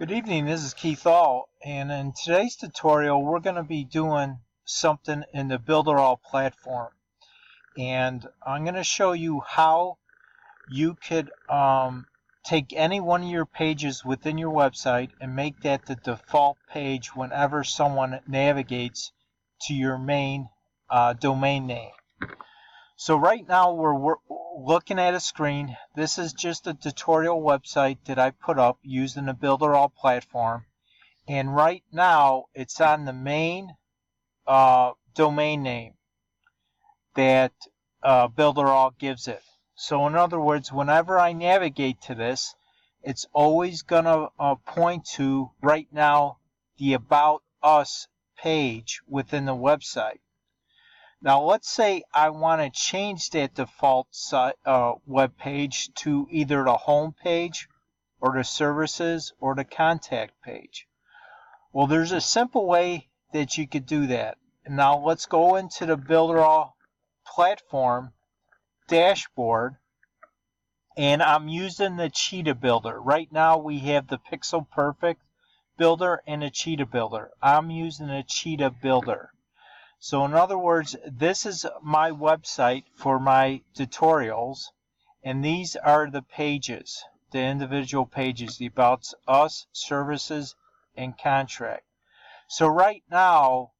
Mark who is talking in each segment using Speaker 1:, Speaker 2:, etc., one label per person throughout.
Speaker 1: Good evening, this is Keith All, and in today's tutorial we're going to be doing something in the Builderall platform. And I'm going to show you how you could take any one of your pages within your website and make that the default page whenever someone navigates to your main domain name. So right now we're looking at a screen. This is just a tutorial website that I put up using the Builderall platform. And right now it's on the main domain name that Builderall gives it. So in other words, whenever I navigate to this, it's always going to point to right now the About Us page within the website. Now let's say I want to change that default web page to either the home page or the services or the contact page. Well, there's a simple way that you could do that. Now let's go into the Builderall platform dashboard, and I'm using the Cheetah Builder. Right now we have the Pixel Perfect Builder and the Cheetah Builder. I'm using the Cheetah Builder. So in other words, this is my website for my tutorials, and these are the pages, the individual pages, the About Us, Services, and Contract. So right now,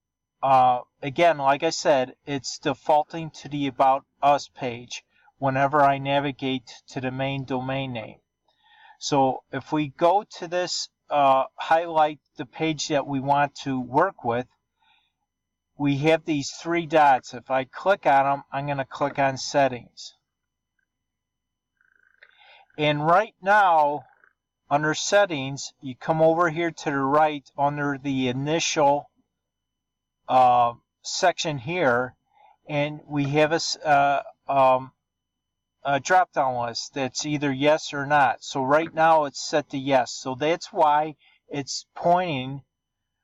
Speaker 1: again, like I said, it's defaulting to the About Us page whenever I navigate to the main domain name. So if we go to this, highlight the page that we want to work with, we have these three dots. If I click on them, I'm going to click on Settings. And right now, under Settings, you come over here to the right under the initial section here, and we have a drop-down list that's either yes or not. So right now it's set to yes. So that's why it's pointing.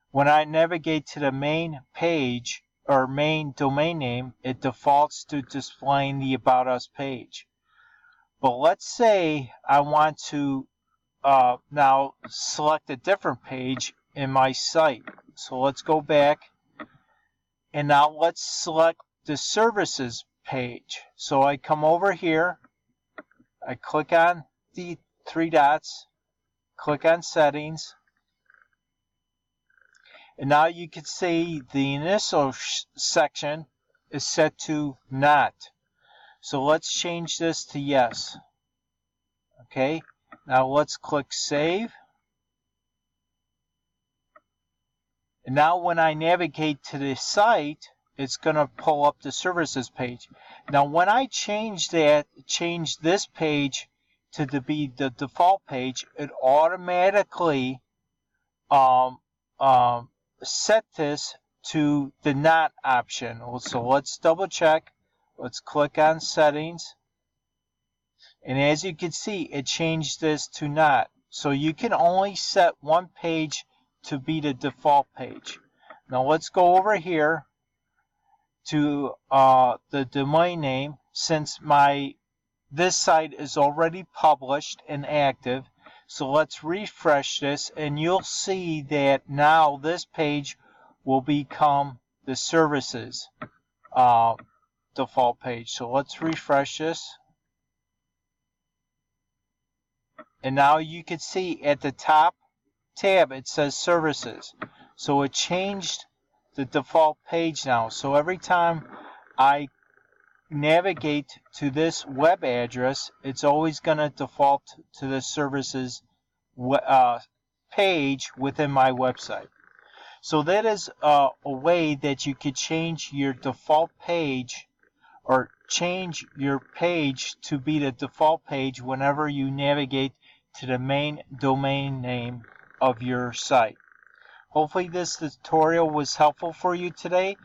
Speaker 1: When I navigate to the main page or main domain name, it defaults to displaying the About Us page. But let's say I want to now select a different page in my site. So let's go back, and now let's select the services page. So I come over here, I click on the three dots, click on Settings, and now you can see the initial section is set to not. So let's change this to yes. Okay, now let's click Save. And now when I navigate to the site, it's going to pull up the services page. Now when I change this page to be the default page, it automatically set this to the not option. So let's double check. Let's click on Settings, and as you can see, it changed this to not. So you can only set one page to be the default page. Now let's go over here to the domain name. Since this site is already published and active, so let's refresh this, and you'll see that now this page will become the services default page. So let's refresh this. And now you can see at the top tab it says services. So it changed the default page now. So every time I navigate to this web address, it's always going to default to the services page within my website. So that is a way that you could change your default page, or change your page to be the default page whenever you navigate to the main domain name of your site. Hopefully this tutorial was helpful for you today,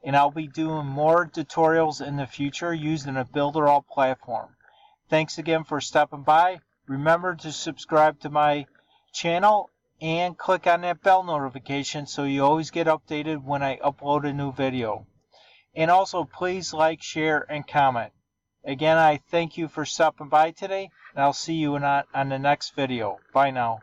Speaker 1: and I'll be doing more tutorials in the future using a Builderall platform. Thanks again for stopping by. Remember to subscribe to my channel and click on that bell notification so you always get updated when I upload a new video. And also please like, share, and comment. Again, I thank you for stopping by today, and I'll see you on the next video. Bye now.